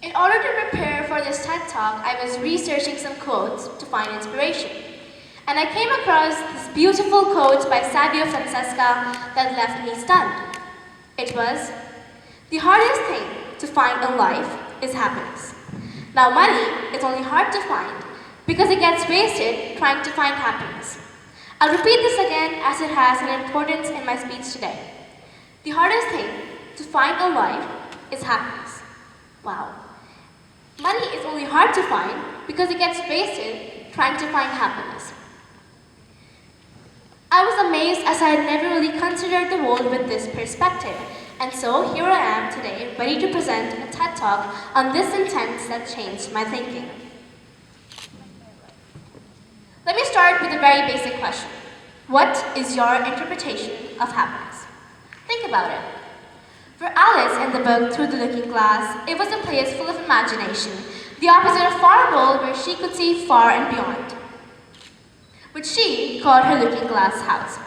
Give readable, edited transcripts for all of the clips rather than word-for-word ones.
In order to prepare for this TED Talk, I was researching some quotes to find inspiration. And I came across this beautiful quote by Francesca that left me stunned. It was, "The hardest thing to find in life is happiness." Now, money is only hard to find because it gets wasted trying to find happiness. I'll repeat this again as it has an importance in my speech today. The hardest thing to find in life is happiness. Wow. Money is only hard to find because it gets wasted trying to find happiness. I was amazed as I had never really considered the world with this perspective. And so here I am today, ready to present a TED Talk on this sentence that changed my thinking. Let me start with a very basic question. What is your interpretation of happiness? Think about it. For Alice in the book Through the Looking Glass, it was a place full of imagination, the opposite of far world where she could see far and beyond, which she called her looking glass house.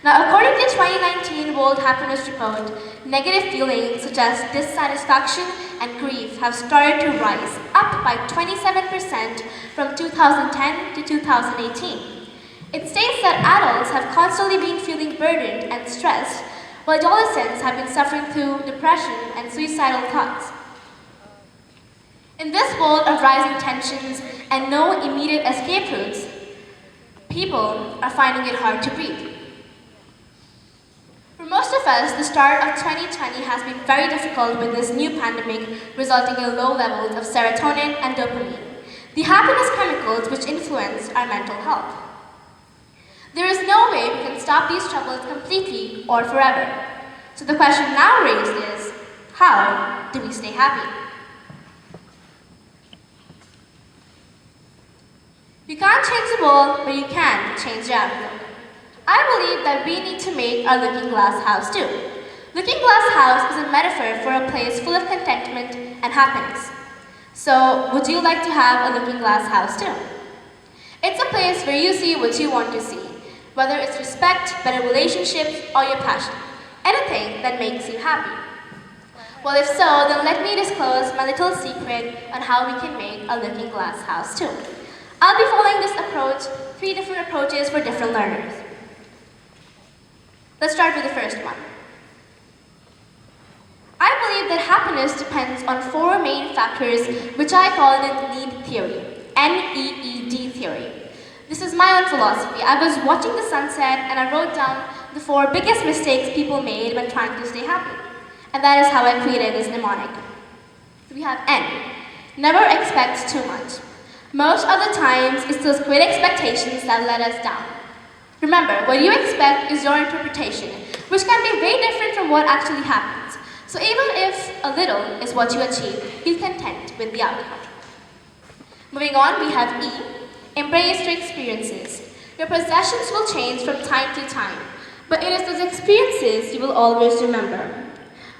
Now, according to the 2019 World Happiness Report, negative feelings such as dissatisfaction and grief have started to rise, up by 27% from 2010 to 2018. It states that adults have constantly been feeling burdened and stressed, while adolescents have been suffering through depression and suicidal thoughts. In this world of rising tensions and no immediate escape routes, people are finding it hard to breathe. For most of us, the start of 2020 has been very difficult with this new pandemic, resulting in low levels of serotonin and dopamine, the happiness chemicals which influence our mental health. There is no way we can stop these troubles completely or forever. So the question now raised is, how do we stay happy? You can't change the world, but you can change your outlook. I believe that we need to make our looking glass house too. Looking glass house is a metaphor for a place full of contentment and happiness. So, would you like to have a looking glass house too? It's a place where you see what you want to see, whether it's respect, better relationships, or your passion. Anything that makes you happy. Well, if so, then let me disclose my little secret on how we can make a looking glass house too. I'll be following this approach, 3 different approaches for different learners. Let's start with the first one. I believe that happiness depends on 4 main factors, which I call the NEED theory, N-E-E-D theory. This is my own philosophy. I was watching the sunset and I wrote down the 4 biggest mistakes people made when trying to stay happy. And that is how I created this mnemonic. So we have N, never expect too much. Most of the times, it's those great expectations that let us down. Remember, what you expect is your interpretation, which can be very different from what actually happens. So even if a little is what you achieve, be content with the outcome. Moving on, we have E, embrace your experiences. Your possessions will change from time to time, but it is those experiences you will always remember.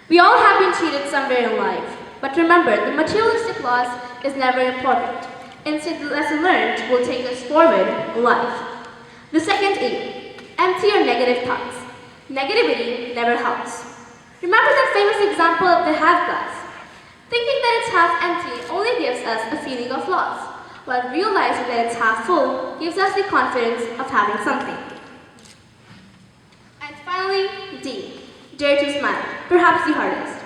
We all have been cheated somewhere in life, but remember, the materialistic loss is never important. Instead, the lesson learned will take us forward in life. The second E, empty your negative thoughts. Negativity never helps. Remember that famous example of the half glass. Thinking that it's half empty only gives us a feeling of loss, while realizing that it's half full gives us the confidence of having something. And finally, D, dare to smile, perhaps the hardest.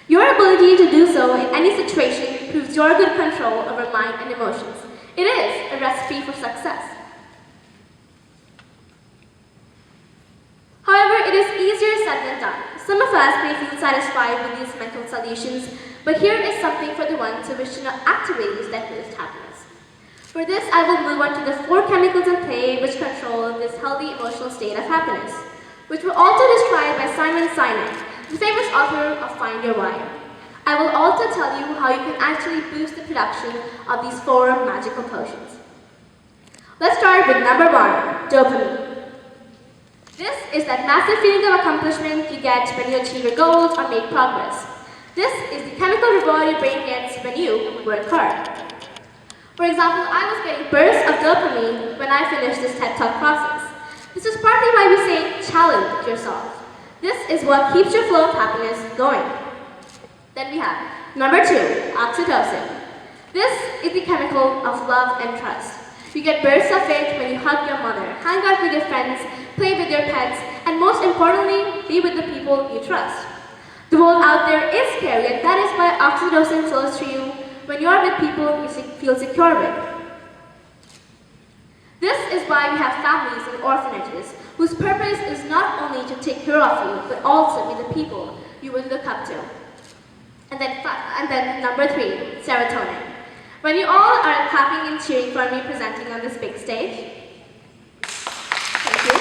Your ability to do so in any situation proves your good control over mind and emotions. It is a recipe for success. However, it is easier said than done. Some of us may feel satisfied with these mental solutions, but here is something for the ones who wish to know activities that boost happiness. For this, I will move on to the 4 chemicals in play which control this healthy emotional state of happiness, which were also described by Simon Sinek, the famous author of Find Your Why. I will also tell you how you can actually boost the production of these 4 magical potions. Let's start with number 1, dopamine. This is that massive feeling of accomplishment you get when you achieve your goals or make progress. This is the chemical reward your brain gets when you work hard. For example, I was getting bursts of dopamine when I finished this TED Talk process. This is partly why we say challenge yourself. This is what keeps your flow of happiness going. Then we have Number 2, oxytocin. This is the chemical of love and trust. You get bursts of it when you hug your mother, hang out with your friends, play with your pets, and most importantly, be with the people you trust. The world out there is scary, and that is why oxytocin flows through you when you are with people you feel secure with. This is why we have families and orphanages whose purpose is not only to take care of you, but also be the people you will look up to. And then number 3, serotonin. When you all are clapping and cheering for me presenting on this big stage, thank you.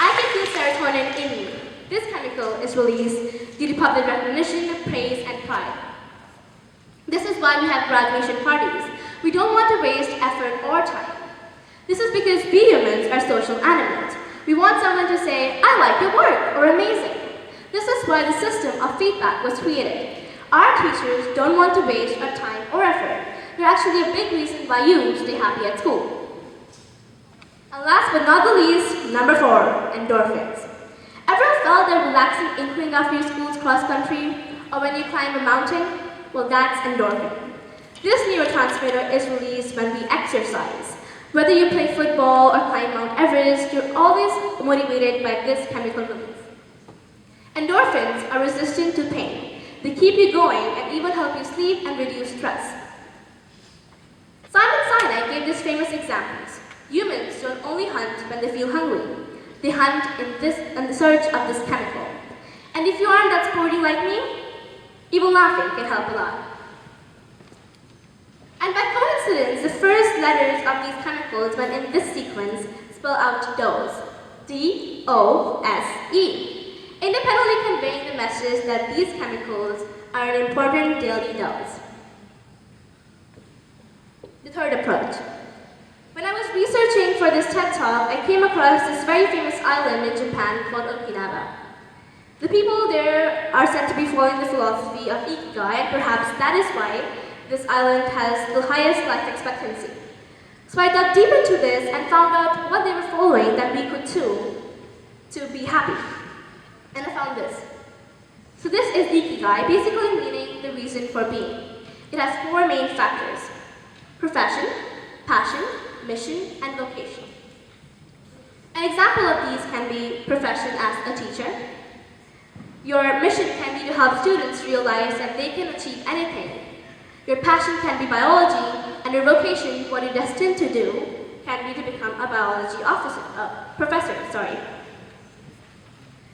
I can feel serotonin in me. This chemical is released due to public recognition, praise, and pride. This is why we have graduation parties. We don't want to waste effort or time. This is because we humans are social animals. We want someone to say, I like your work, or amazing. This is why the system of feedback was created. Our teachers don't want to waste our time or effort. They're actually a big reason why you stay happy at school. And last but not the least, number 4, endorphins. Ever felt that relaxing inkling after your school's cross-country, or when you climb a mountain? Well, that's endorphin. This neurotransmitter is released when we exercise. Whether you play football or climb Mount Everest, you're always motivated by this chemical release. Endorphins are resistant to pain. They keep you going and even help you sleep and reduce stress. Simon Sinai gave these famous examples. Humans don't only hunt when they feel hungry. They hunt in the search of this chemical. And if you aren't that sporty like me, even laughing can help a lot. And by coincidence, the first letters of these chemicals when in this sequence spell out dose. D-O-S-E. Independently conveying the message that these chemicals are an important daily dose. The third approach. When I was researching for this TED Talk, I came across this very famous island in Japan called Okinawa. The people there are said to be following the philosophy of Ikigai, and perhaps that is why this island has the highest life expectancy. So I dug deep into this and found out what they were following that we could too, to be happy. And I found this. So this is Ikigai, basically meaning the reason for being. It has 4 main factors: profession, passion, mission, and vocation. An example of these can be profession as a teacher. Your mission can be to help students realize that they can achieve anything. Your passion can be biology, and your vocation, what you're destined to do, can be to become a biology professor.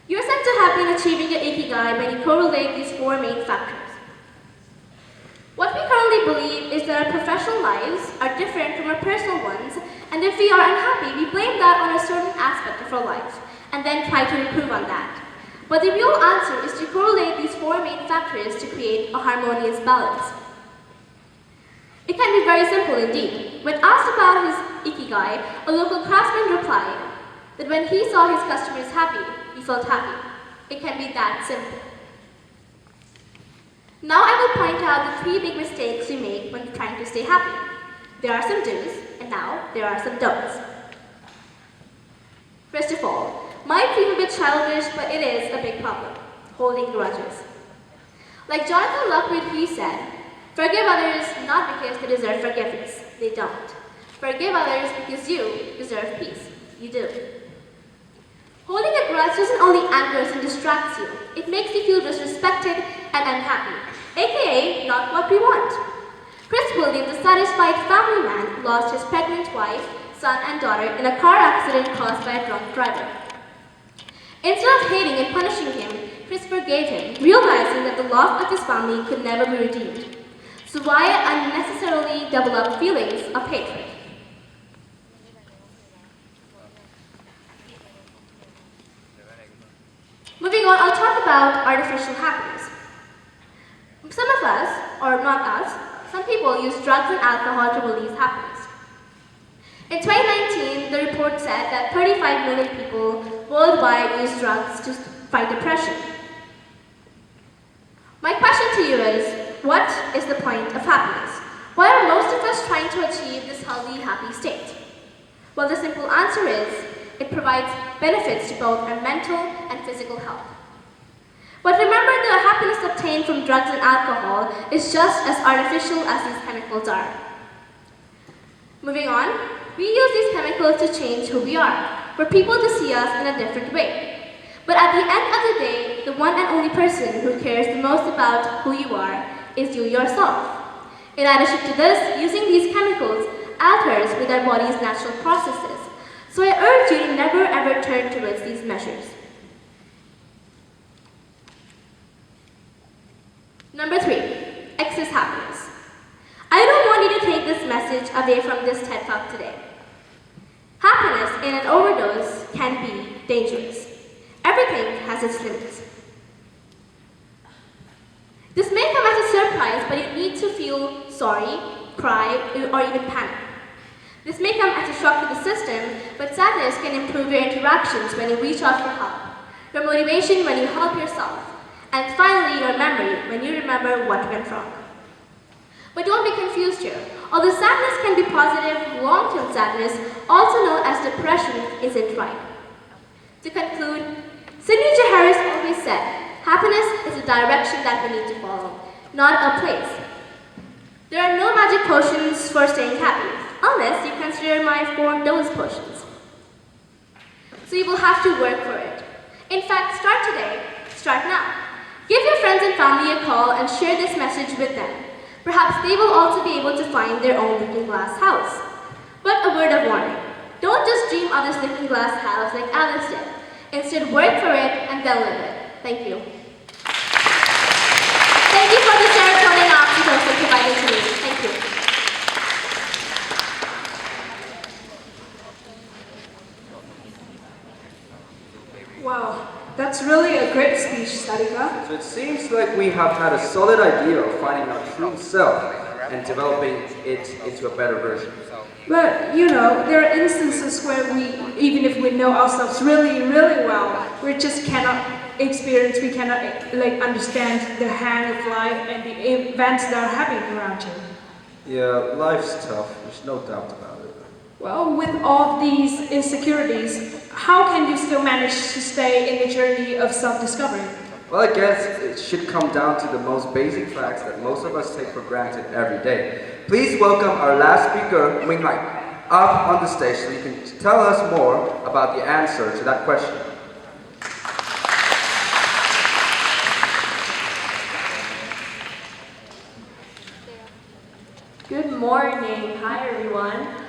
You're said to have been achieving your Ikigai when you correlate these 4 main factors. What we currently believe is that our professional lives are different from our personal ones, and if we are unhappy, we blame that on a certain aspect of our life, and then try to improve on that. But the real answer is to correlate these 4 main factors to create a harmonious balance. It can be very simple indeed. When asked about his Ikigai, a local craftsman replied that when he saw his customers happy, he felt happy. It can be that simple. Now I will point out the 3 big mistakes we make when trying to stay happy. There are some do's, and now there are some don'ts. First of all, might seem a bit childish, but it is a big problem: holding grudges. Like Jonathan Lockwood, he said, forgive others not because they deserve forgiveness. They don't. Forgive others because you deserve peace. You do. Holding a grudge doesn't only angers and distracts you, it makes you feel disrespected and unhappy, aka not what we want. Chris Williams, a satisfied family man, lost his pregnant wife, son, and daughter in a car accident caused by a drunk driver. Instead of hating and punishing him, Chris forgave him, realizing that the loss of his family could never be redeemed. So why unnecessarily double up feelings of hatred? Moving on, I'll talk about artificial happiness. Some of us, or not us, some people use drugs and alcohol to release happiness. In 2019, the report said that 35 million people worldwide use drugs to fight depression. My question to you is, what is the point of happiness? Why are most of us trying to achieve this healthy, happy state? Well, the simple answer is, it provides benefits to both our mental and physical health. But remember, the happiness obtained from drugs and alcohol is just as artificial as these chemicals are. Moving on, we use these chemicals to change who we are, for people to see us in a different way. But at the end of the day, the one and only person who cares the most about who you are is you yourself. In addition to this, using these chemicals alters with our body's natural processes. So I urge you to never ever turn towards these measures. Number 3, excess happiness. I don't want you to take this message away from this TED Talk today. Happiness in an overdose can be dangerous. Everything has its limits. This may come as a surprise, but you need to feel sorry, cry, or even panic. This may come as a shock to the system, but sadness can improve your interactions when you reach out for help, your motivation when you help yourself, and finally your memory when you remember what went wrong. But don't be confused here. Although sadness can be positive, long-term sadness, also known as depression, isn't right. To conclude, Sidney J. Harris always said, happiness is a direction that we need to follow, not a place. There are no magic potions for staying happy, unless you consider my 4 dose potions. So you will have to work for it. In fact, start today, start now. Give your friends and family a call and share this message with them. Perhaps they will also be able to find their own looking glass house. But a word of warning, don't just dream of this looking glass house like Alice did. Instead, work for it and then live it. Thank you. Thank you for the serotonin oxytocin provided to me. Thank you. Wow, that's really a great speech, Sadhika. So it seems like we have had a solid idea of finding our true self and developing it into a better version. But, you know, there are instances where we, even if we know ourselves really, really well, we just cannot experience, we cannot understand the hang of life and the events that are happening around you. Yeah, life's tough, there's no doubt about it. Well, with all these insecurities, how can you still manage to stay in the journey of self-discovery? Well, I guess it should come down to the most basic facts that most of us take for granted every day. Please welcome our last speaker, Ming Hai, up on the stage so you can tell us more about the answer to that question. Good morning. Hi, everyone.